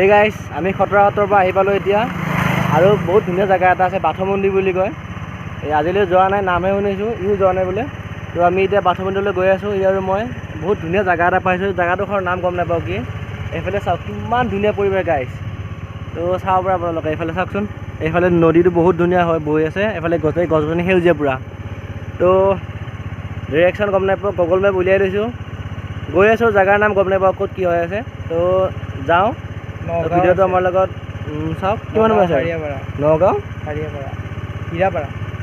এই গাইছ আমি খটৰাঘাটৰ পৰা আহি পালোঁ এতিয়া আৰু বহুত ধুনীয়া জেগা এটা আছে বাথৌ মন্দিৰ বুলি কয়। এই আজিলৈ যোৱা নাই, নামহে শুনিছোঁ, ইও যোৱা নাই বোলে। তো আমি এতিয়া বাথৌ মন্দিৰলৈ গৈ আছোঁ, ই আৰু মই। বহুত ধুনীয়া জেগা এটা পাইছোঁ, জেগাডোখৰ নাম গম নাপাওঁ কি। এইফালে চাওক কিমান ধুনীয়া পৰিৱেশ গাইছ। তো চাব পৰা আপোনালোকে এইফালে চাওকচোন, এইফালে নদীটো বহুত ধুনীয়া হয় বৈ আছে, এইফালে গছ-গছনি সেউজীয়া পূৰা। তো ডিৰেকশ্যন গম নাপাওঁ, গুগল মেপ উলিয়াই লৈছোঁ, গৈ আছোঁ, জেগাৰ নাম গম নাপাওঁ ক'ত কি হৈ আছে। তো যাওঁ, ভিডিঅ'টো আমাৰ লগত চাওক। কিমান সময় আছে? নগাঁও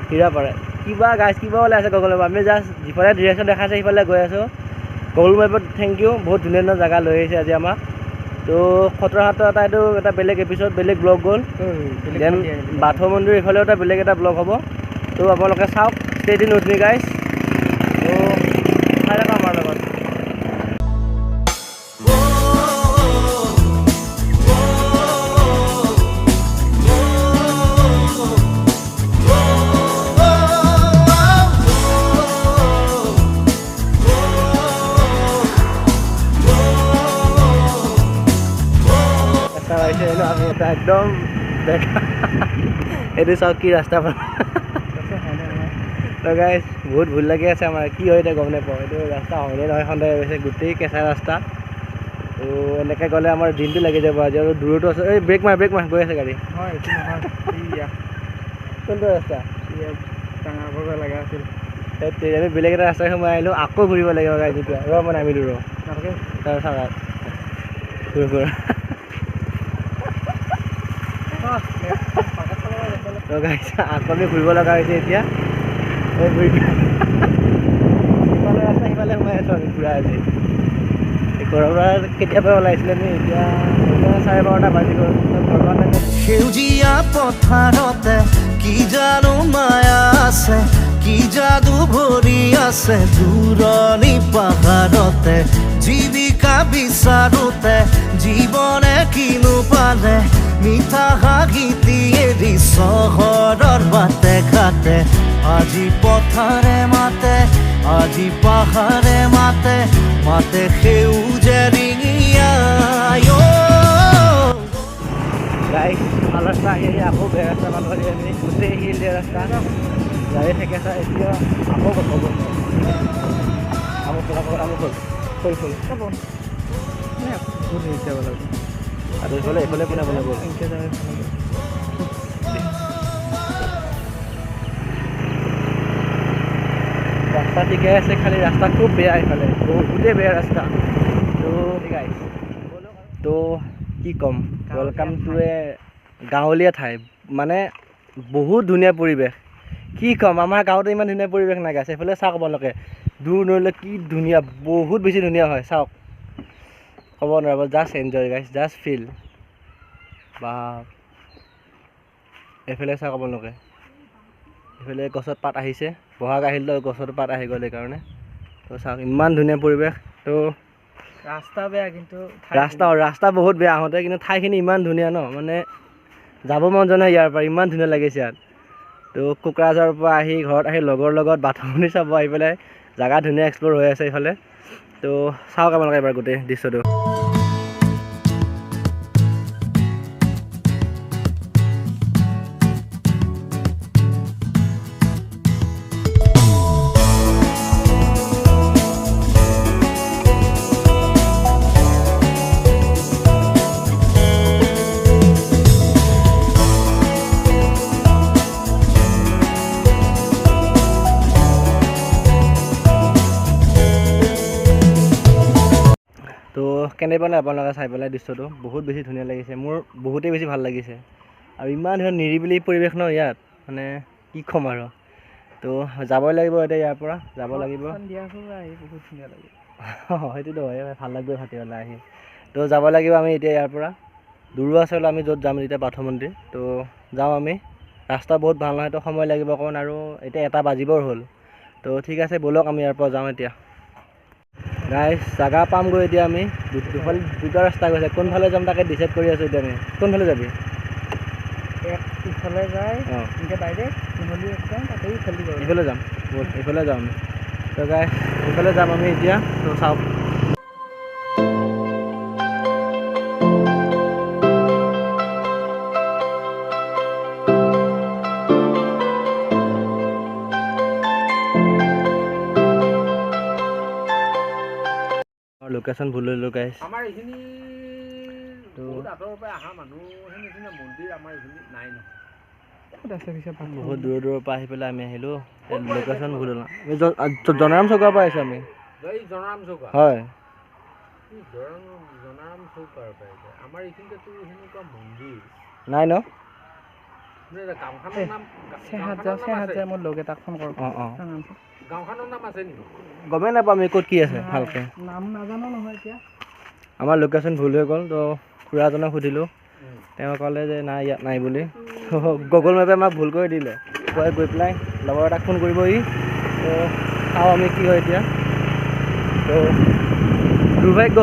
হীৰাপাৰা কিবা গাইছ কিবা ওলাই আছে গুগল মেপ। আমি জাষ্ট যিফালে ডিৰেকশ্যন দেখাইছে সিফালে গৈ আছোঁ। গুগল মেপত থেংক ইউ, বহুত ধুনীয়া ধুনীয়া জেগা লৈ আহিছে আজি আমাক। তো খটৰাঘাটৰ এটা বেলেগ এপিছড, বেলেগ ব্লগ গ'ল। দেন বাথৌ মন্দিৰ এইফালেও বেলেগ এটা ব্লগ হ'ব। তো আপোনালোকে চাওক, ষ্টে টিউন উইথ মি গাইছ। তো চাই থাকক আমাৰ লগত। আমি এটা একদম এইটো চাওক কি ৰাস্তা তো গাইছ বহুত ভুল লাগি আছে আমাৰ, কি হয় এতিয়া গম নাপাওঁ। এইটো ৰাস্তা হয়নে নহয় সন্দেহ হৈছে, গোটেই কেঁচা ৰাস্তা। তো এনেকৈ গ'লে আমাৰ দিনটো লাগি যাব আজি, আৰু দূৰতো আছে। এই ব্ৰেক মাৰ গৈ আছে গাড়ী। কোনটো ৰাস্তা? লগা আছিল। আমি বেলেগ এটা ৰাস্তাৰে সোমাই আহিলোঁ, আকৌ ঘূৰিব লাগিব গাড়ী যেতিয়া মই নামিলোঁ তাৰ চাগাত আকৌ আমি ঘূৰিব লগা হৈছে এতিয়া। সিফালে ৰাস্তা সিফালে সোমাই আছোঁ আমি ঘূৰা আজি। ঘৰৰ পৰা কেতিয়াবা ওলাইছিলে আমি, এতিয়া 12:30 বাজি গ'ল। সেউজীয়া পথাৰতে কি জানো মায়া আছে, কি যাদু ভৰি আছে দূৰণি পাহাৰতে। জীৱিকা বিচাৰোতে জীৱনে কিনো পালে, মিঠা হাঁহিটি এৰি চহৰৰ বাটে ঘাটে। আজি পথাৰে মাতে, আজি পাহাৰে মাতে, মাতে সেউজীয়া গাইছ ভাল ৰাস্তা আহি আকৌ বেয়া ৰাস্তা পালোঁ আজি আমি। গোটেই শিলদীয়া ৰাস্তা গাড়ী থাকে চাই, এতিয়া আকৌ হ'ব আৰু এইফালে কোনে বনাব। ৰাস্তা ঠিকে আছে, খালি ৰাস্তা খুব বেয়া এইফালে, বহুতেই বেয়া ৰাস্তা। তো কি ক'ম, ৱেলকাম টু এ গাঁৱলীয়া ঠাই, মানে বহুত ধুনীয়া পৰিৱেশ। কি ক'ম, আমাৰ গাঁৱতে ইমান ধুনীয়া পৰিৱেশ নাই গাইছ। এইফালে চাওক আপোনালোকে, দূৰ নৰিলে কি ধুনীয়া, বহুত বেছি ধুনীয়া হয়। চাওক, ক'ব নোৱাৰিব, জাষ্ট এনজয় গাইছ, জাষ্ট ফিল। বা এইফালে চাওক আপোনালোকে, এইফালে গছত পাত আহিছে, বহাগ আহিল তো গছত পাত আহি গ'ল সেইকাৰণে। তো চাওক ইমান ধুনীয়া পৰিৱেশ। তো ৰাস্তা বেয়া, কিন্তু ৰাস্তা বহুত বেয়া আহোঁতে, কিন্তু ঠাইখিনি ইমান ধুনীয়া ন, মানে যাব মন যোৱা নাই ইয়াৰ পৰা, ইমান ধুনীয়া লাগিছে ইয়াত। তো কোকৰাঝাৰৰ পৰা আহি ঘৰত আহি লগৰ লগত বাথৌ মন্দিৰ চাব আহি পেলাই জেগা ধুনীয়া এক্সপ্ল'ৰ হৈ আছে এইফালে। তো চাওক আপোনালোকে এবাৰ গোটেই দৃশ্যটো। তো কেনে পালে আপোনালোকে চাই পেলাই দৃশ্যটো, বহুত বেছি ধুনীয়া লাগিছে, মোৰ বহুতেই বেছি ভাল লাগিছে। আৰু ইমান ধুনীয়া নিৰিবিলি পৰিৱেশ ন ইয়াত, মানে কি ক'ম আৰু। তো যাবই লাগিব এতিয়া, ইয়াৰ পৰা যাব লাগিব। বহুত ধুনীয়া লাগে। সেইটোতো হয়, ভাল লাগবে ভাটিবেলা আহি। তো যাব লাগিব আমি এতিয়া ইয়াৰ পৰা। দূৰো আছে হ'লে আমি য'ত যাম এতিয়া বাথৌ মন্দিৰ। তো যাওঁ আমি, ৰাস্তা বহুত ভাল নহয়, তো সময় লাগিব অকণ, আৰু এতিয়া 1 বাজিবৰ হ'ল। তো ঠিক আছে, ব'লক আমি ইয়াৰ পৰা যাওঁ এতিয়া। গাইছ জাগা পামগৈ এতিয়া আমি, দুটা ৰাস্তা গৈছে, কোনফালে যাম তাকে ডিচাইড কৰি আছোঁ এতিয়া আমি। কোনফালে যাবি? ইফালে যায় এনেকৈ ডাইৰেক্ট এইফালে যাম, এইফালে যাম আমি। তো গাইছ এইফালে যাম আমি এতিয়া। তো চাওক লোকেশ্যন ভুল লৈ লৈ গাইছ আমাৰ এইখিনি বহুত আঁতৰৰ পৰা অহা মানুহ নিচিনা মন্দিৰ আমাৰ এইখিনি নাই নহয় ক'ত আছে পিছে বহুত দূৰৰ পৰা আহি পেলাই আমি আহিলোঁ লোকেশ্যন ভুল হ'ল আমি জনাৰাম চৌকাৰ পৰা আহিছোঁ আমি এই জনাৰাম চৌকা হয় জনাৰাম চৌকাৰ পৰা আমাৰ এইখিনিতো সেনেকুৱা মন্দিৰ নাই ন গাঁওখনৰ নাম চেহাত মোৰ লগ এটাক ফোন কৰোঁ অঁ অঁ গাঁওখনৰ নাম আছে নেকি গমেই নাপাওঁ আমি ক'ত কি আছে ভালকৈ নাম নাজানো নহয় এতিয়া আমাৰ লোকেশ্যন ভুল হৈ গ'ল তো খুৰাজনক সুধিলোঁ তেওঁ ক'লে যে নাই ইয়াত নাই বুলি গুগল মেপে আমাক ভুল কৰি দিলে গৈ পেলাই লগৰ এটাক ফোন কৰিবহি তো চাওঁ আমি কি হয় এতিয়া তো দুৰ্ভাগ্য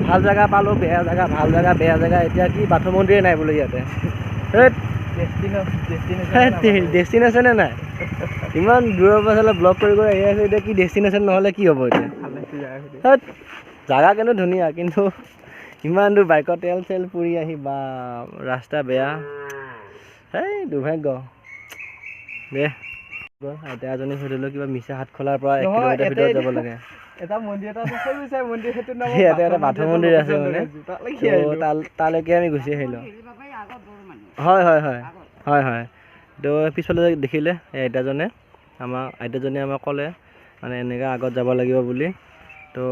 ভাল জেগা পালোঁ বেয়া জেগা ভাল জেগা বেয়া জেগা এতিয়া কি বাথৌ মন্দিৰে নাই বোলে ইয়াতে ডেষ্টিনেশ্যনে নাই ইমান দূৰৰ পৰা চালে ব্লগ কৰি আহি আছোঁ এতিয়া কি ডেষ্টিনেশ্যন নহ'লে কি হ'ব এতিয়া জেগা কিন্তু ধুনীয়া কিন্তু ইমান দূৰ বাইকত তেল চেল পুৰি আহি বা ৰাস্তা বেয়া এই দুৰ্ভাগ্য দে এতিয়া এজনী সুধিলোঁ কিবা মিছা হাত খোলাৰ পৰা 1 কিলোমিটাৰ ভিতৰত যাব লাগে এটা মন্দিৰ এটা সৰু চাই মন্দিৰ সেইটো নাম ইয়াতে এটা বাথৌ মন্দিৰ আছে মানে তালৈকে আমি গুচি আহিলোঁ হয় হয় হয় হয় হয় তো পিছফালে দেখিলে এই আইতাজনে আমাক ক'লে মানে এনেকৈ আগত যাব লাগিব বুলি তো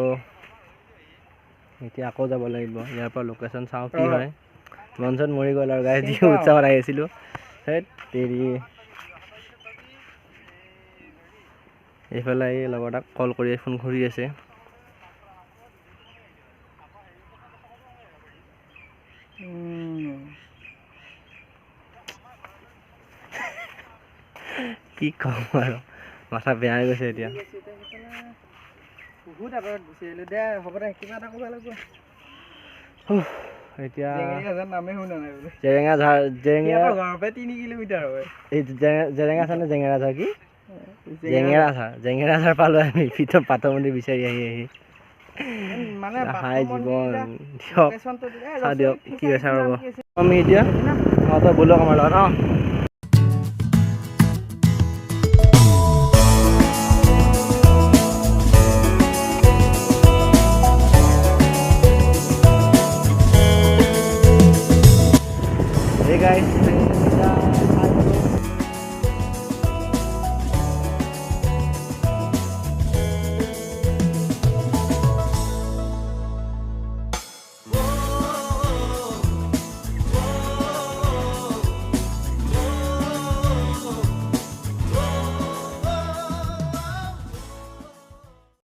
এতিয়া আকৌ যাব লাগিব ইয়াৰ পৰা লোকেশ্যন চাওঁ কি হয় মন চন মৰি গ'ল আৰু গাড়ী যি উৎসাহত আহিছিলোঁ সেই দেৰি এইফালে এই লগৰ এটাক কল কৰি ফোন কৰি আছে কি ক'ম আৰু মাথা বেয়া হৈ গৈছে এতিয়া বহুত আঁতৰত গুচি আহিলোঁ দে হ'ব দে কিবা এটা কৰিব লাগিব এতিয়া নামে শুনা নাই বোলে জেৰেঙা ঘৰৰ পৰা 3 কিলোমিটাৰ হয় এই জেৰেঙা ঝাৰ নে জেঙেৰা ঝাৰ কি জেঙেৰা ঝাৰ পালোঁ আমি ভিতৰত বাথৌ মন্দিৰ বিচাৰি আহি মানে হাই জীৱন দিয়ক চাওঁ দিয়ক কি হৈছে ৰ'ব আমি এতিয়া তই ব'লক আমাৰ লগত অঁ Hey guys,